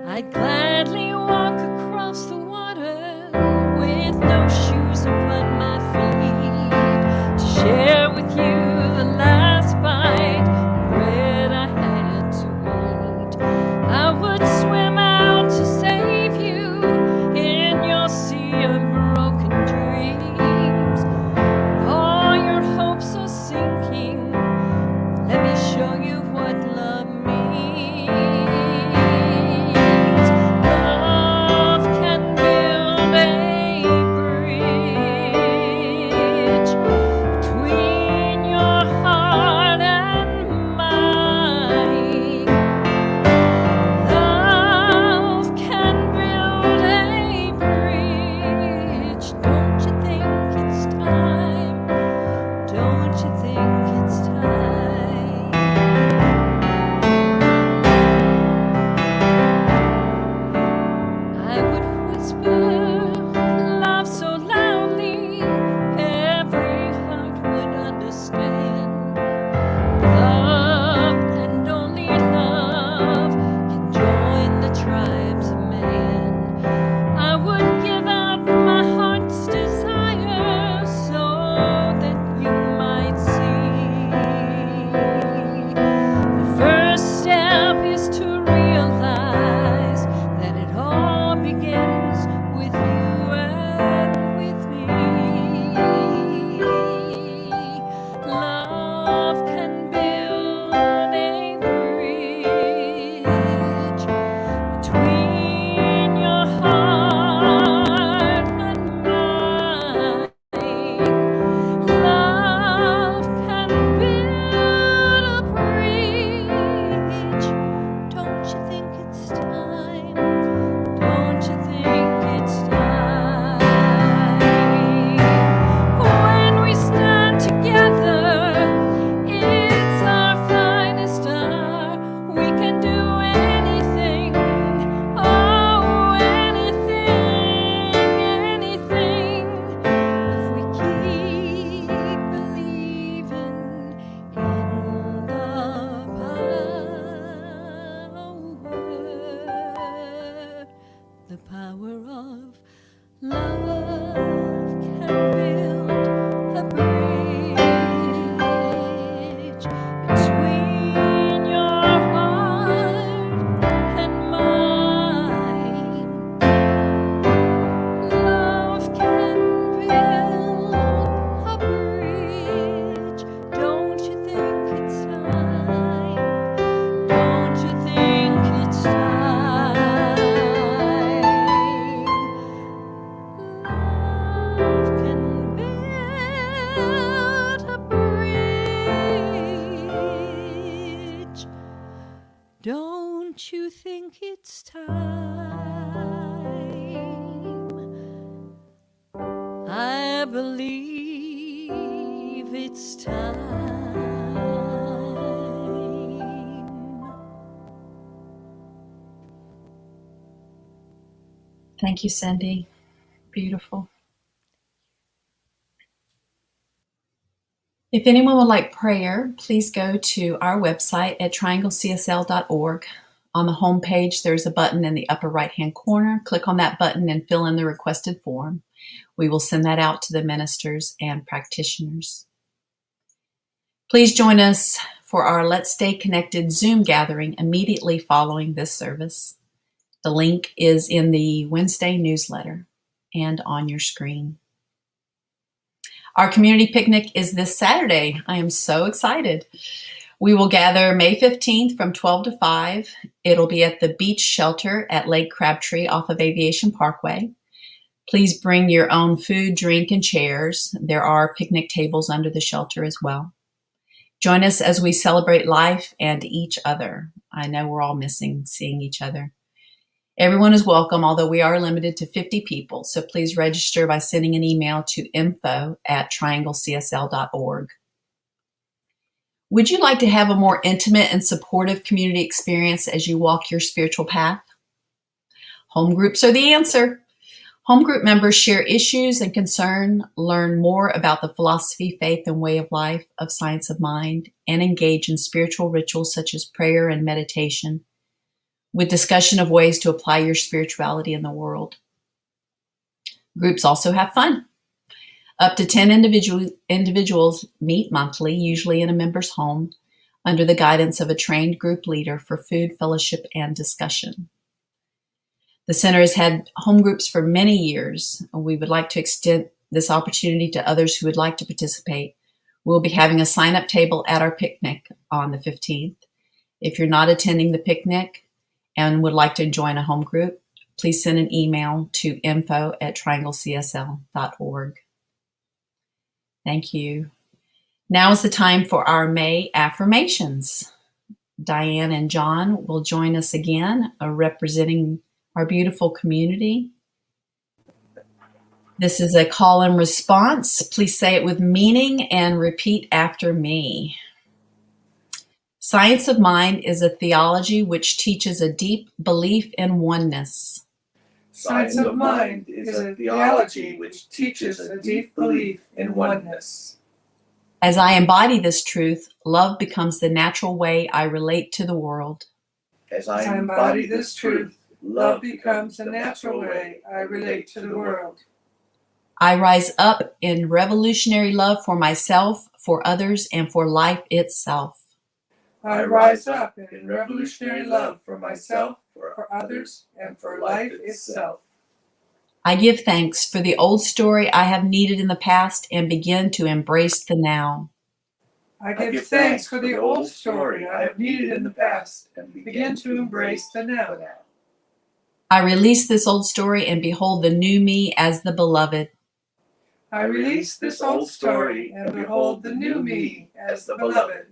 I'd gladly walk across the water with no shoes upon my feet to share with you the last bite of bread I had to eat. I would swim out to save you in your sea of broken dreams. All your hopes are sinking. Let me show you what love means. Love can be The power of love can build a bridge between your heart and mine. Love can build a bridge. Don't you think it's time? Don't you think it's time? Love can build a bridge. Don't you think it's time? I believe it's time. Thank you, Cindy. Beautiful. If anyone would like prayer, please go to our website at trianglecsl.org. On the home page, there's a button in the upper right-hand corner. Click on that button and fill in the requested form. We will send that out to the ministers and practitioners. Please join us for our Let's Stay Connected Zoom gathering immediately following this service. The link is in the Wednesday newsletter and on your screen. Our community picnic is this Saturday. I am so excited. We will gather May 15th from 12 to 5. It'll be at the beach shelter at Lake Crabtree off of Aviation Parkway. Please bring your own food, drink, and chairs. There are picnic tables under the shelter as well. Join us as we celebrate life and each other. I know we're all missing seeing each other. Everyone is welcome, although we are limited to 50 people, so please register by sending an email to info@trianglecsl.org. Would you like to have a more intimate and supportive community experience as you walk your spiritual path? Home groups are the answer. Home group members share issues and concern, learn more about the philosophy, faith, and way of life of Science of Mind, and engage in spiritual rituals such as prayer and meditation, with discussion of ways to apply your spirituality in the world. Groups also have fun. Up to 10 individuals meet monthly, usually in a member's home, under the guidance of a trained group leader for food, fellowship, and discussion. The center has had home groups for many years. We would like to extend this opportunity to others who would like to participate. We'll be having a sign-up table at our picnic on the 15th. If you're not attending the picnic and would like to join a home group, please send an email to info@trianglecsl.org. Thank you. Now is the time for our May affirmations. Diane and John will join us again, representing our beautiful community. This is a call and response. Please say it with meaning and repeat after me. Science of Mind is a theology which teaches a deep belief in oneness. Science of Mind is a theology which teaches a deep belief in oneness. As I embody this truth, love becomes the natural way I relate to the world. As I embody this truth, love becomes the natural way I relate to the world. I rise up in revolutionary love for myself, for others, and for life itself. I rise up in revolutionary love for myself, for others, and for life itself. I give thanks for the old story I have needed in the past and begin to embrace the now. I give thanks for the old story I have needed in the past and begin to embrace the now. I release this old story and behold the new me as the beloved. I release this old story and behold the new me as the beloved.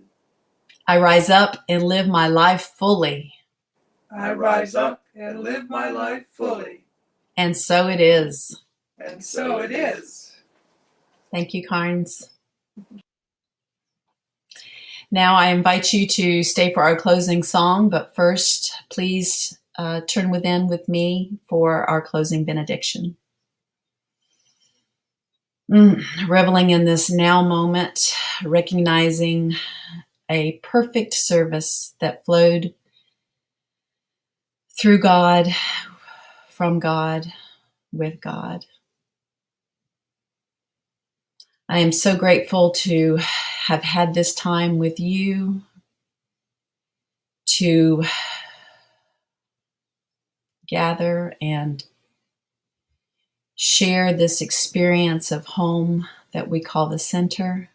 I rise up and live my life fully. I rise up and live my life fully. And so it is. And so it is. Thank you, Carnes. Now I invite you to stay for our closing song, but first, please turn within with me for our closing benediction. Reveling in this now moment, recognizing a perfect service that flowed through God from God, with God. I am so grateful to have had this time with you, to gather and share this experience of home that we call the center,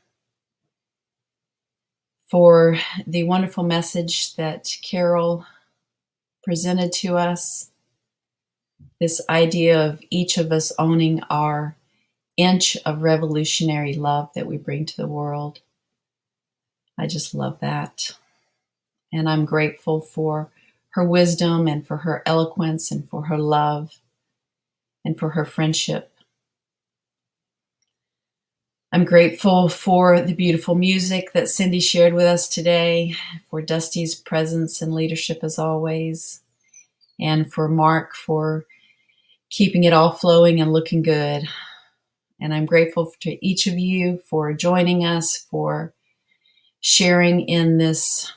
for the wonderful message that Carol presented to us, this idea of each of us owning our inch of revolutionary love that we bring to the world. I just love that. And I'm grateful for her wisdom and for her eloquence and for her love and for her friendship. I'm grateful for the beautiful music that Cindy shared with us today, for Dusty's presence and leadership as always, and for Mark for keeping it all flowing and looking good. And I'm grateful to each of you for joining us, for sharing in this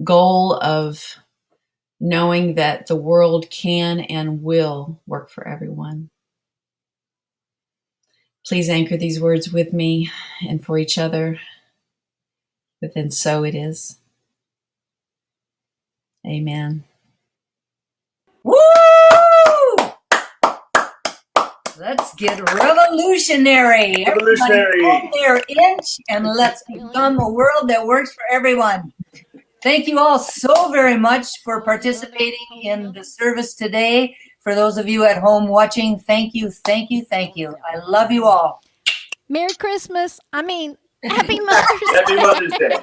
goal of knowing that the world can and will work for everyone. Please anchor these words with me and for each other within So It Is. Amen. Woo! Let's get revolutionary. Revolutionary. Everybody own their inch and let's become a world that works for everyone. Thank you all so very much for participating in the service today. For those of you at home watching, thank you, thank you, thank you. I love you all. Merry Christmas. Happy Mother's Happy Day. Mother's Day.